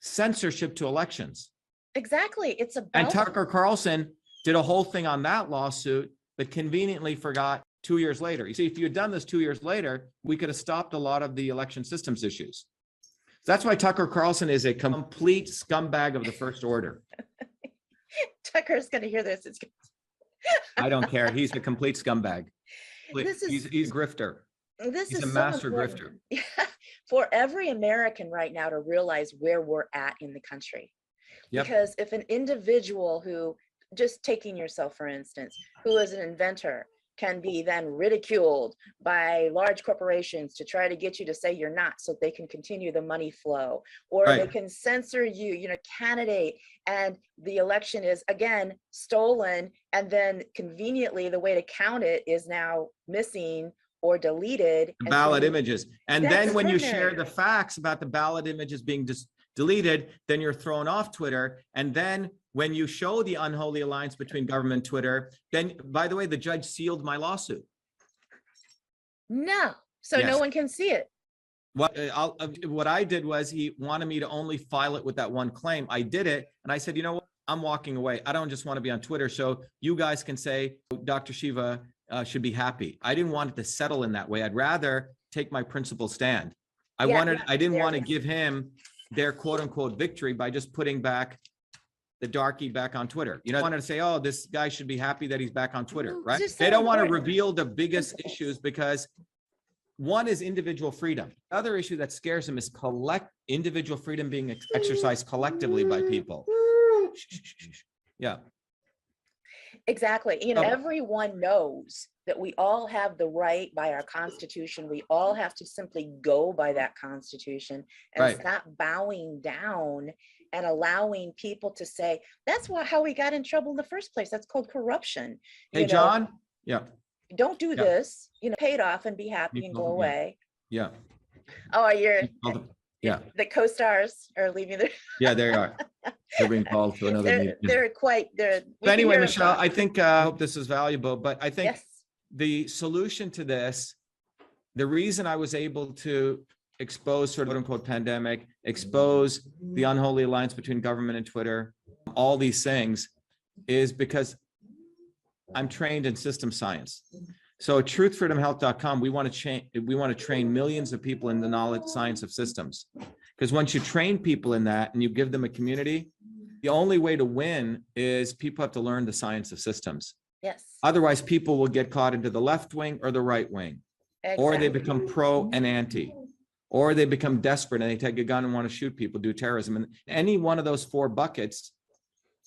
censorship to elections. Exactly. It's about. And Tucker Carlson did a whole thing on that lawsuit, but conveniently forgot 2 years later. You see, if you had done this 2 years later, we could have stopped a lot of the election systems issues. That's why Tucker Carlson is a complete scumbag of the first order. Tucker's going to hear this. I don't care. He's a complete scumbag. He's a grifter. He's a master grifter. For every American right now to realize where we're at in the country. Yep. Because if an individual who, just taking yourself for instance, who is an inventor, can be then ridiculed by large corporations to try to get you to say you're not, so they can continue the money flow, or they can censor you, candidate, and the election is again stolen, and then conveniently the way to count it is now missing or deleted. Ballot images. And then when you share the facts about the ballot images being deleted, then you're thrown off Twitter. And then when you show the unholy alliance between government and Twitter, then, by the way, the judge sealed my lawsuit. No, so yes. No one can see it. What I did was he wanted me to only file it with that one claim. I did it. And I said, you know what? I'm walking away. I don't just want to be on Twitter. So you guys can say Dr. Shiva should be happy. I didn't want it to settle in that way. I'd rather take my principled stand. I didn't want to give him their quote unquote victory by just putting back the darkie back on Twitter. I wanted to say, oh, this guy should be happy that he's back on Twitter, right? They don't want to reveal the biggest issues because one is individual freedom. The other issue that scares them is individual freedom being exercised collectively by people. Yeah. Exactly. Everyone knows that we all have the right by our Constitution. We all have to simply go by that Constitution and stop bowing down and allowing people to say, that's how we got in trouble in the first place. That's called corruption. Hey, John. Yeah. Don't do this, pay it off and be happy and go away. Yeah. Oh, yeah. The co-stars are leaving there. Yeah, they are. They're being called to another meeting. But anyway, Michelle, I think, I hope this is valuable, but I think the solution to this, the reason I was able to expose sort of quote unquote pandemic, expose the unholy alliance between government and Twitter, all these things, is because I'm trained in system science. So at truthfreedomhealth.com, we want to train millions of people in the knowledge science of systems. Because once you train people in that and you give them a community, the only way to win is people have to learn the science of systems. Yes. Otherwise, people will get caught into the left wing or the right wing, or they become pro and anti, or they become desperate and they take a gun and want to shoot people, do terrorism. And any one of those four buckets,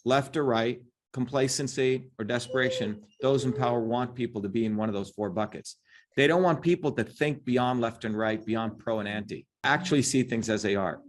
left or right, complacency or desperation, those in power want people to be in one of those four buckets. They don't want people to think beyond left and right, beyond pro and anti, actually see things as they are.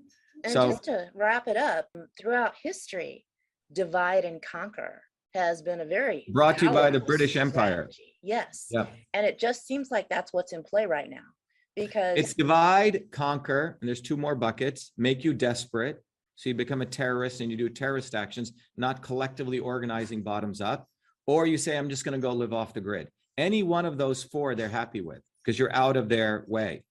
And just to wrap it up, throughout history, divide and conquer has been a very brought to you by the British Empire. Yes. Yeah. And it just seems like that's what's in play right now, because it's divide, conquer, and there's two more buckets, make you desperate. So you become a terrorist and you do terrorist actions, not collectively organizing bottoms up, or you say, I'm just going to go live off the grid. Any one of those four, they're happy with because you're out of their way.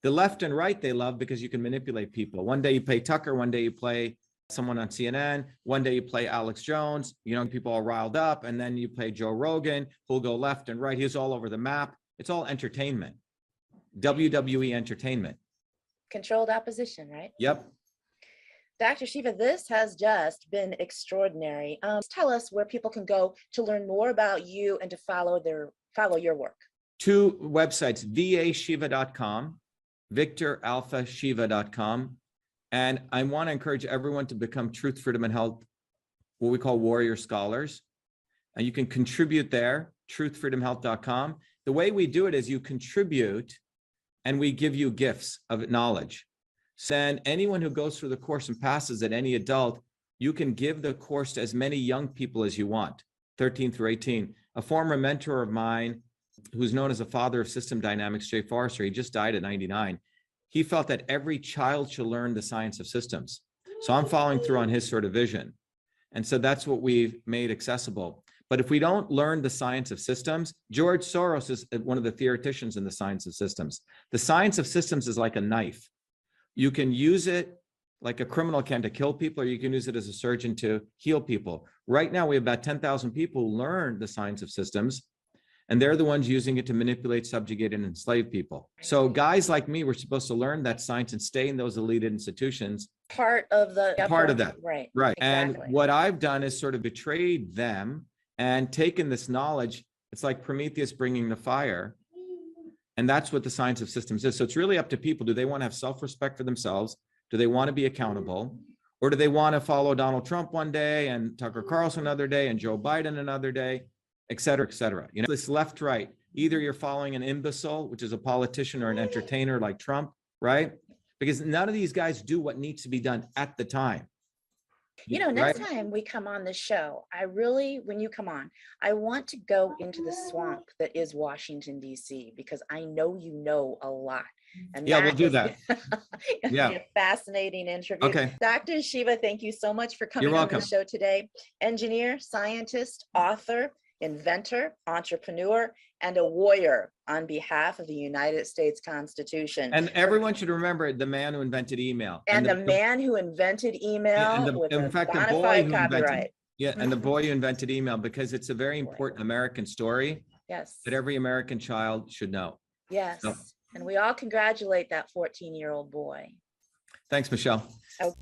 The left and right, they love because you can manipulate people. One day you play Tucker, one day you play someone on CNN, one day you play Alex Jones, people are riled up, and then you play Joe Rogan, who'll go left and right. He's all over the map. It's all entertainment, WWE entertainment. Controlled opposition, right? Yep. Dr. Shiva, this has just been extraordinary. Tell us where people can go to learn more about you and to follow your work. Two websites, vashiva.com, victoralphashiva.com. And I want to encourage everyone to become Truth, Freedom, and Health, what we call warrior scholars. And you can contribute there, truthfreedomhealth.com. The way we do it is you contribute and we give you gifts of knowledge. So then anyone who goes through the course and passes it, any adult, you can give the course to as many young people as you want, 13 through 18. A former mentor of mine, who's known as a father of system dynamics, Jay Forrester, he just died at 99. He felt that every child should learn the science of systems. So I'm following through on his sort of vision. And so that's what we've made accessible. But if we don't learn the science of systems, George Soros is one of the theoreticians in the science of systems. The science of systems is like a knife. You can use it like a criminal can to kill people, or you can use it as a surgeon to heal people. Right now, we have about 10,000 people who learn the science of systems, and they're the ones using it to manipulate, subjugate, and enslave people. So guys like me, we're supposed to learn that science and stay in those elite institutions. Part of that. Right. Exactly. And what I've done is sort of betrayed them and taken this knowledge. It's like Prometheus bringing the fire. And that's what the science of systems is. So it's really up to people. Do they want to have self-respect for themselves? Do they want to be accountable? Or do they want to follow Donald Trump one day and Tucker Carlson another day and Joe Biden another day, et cetera, et cetera? You know, this left, right, either you're following an imbecile, which is a politician or an entertainer like Trump, right? Because none of these guys do what needs to be done at the time. You know, next time we come on the show, when you come on, I want to go into the swamp that is Washington, D.C., because I know you know a lot. And yeah, we'll do that. Yeah. A fascinating interview. Okay. Dr. Shiva, thank you so much for coming on the show today. Engineer, scientist, author, inventor, entrepreneur, and a warrior on behalf of the United States Constitution. And everyone should remember the man who invented email. And the man who invented email with a bona fide copyright. And the boy who invented email, because it's a very important American story. Yes. That every American child should know. Yes. So, and we all congratulate that 14-year-old boy. Thanks, Michelle. Okay.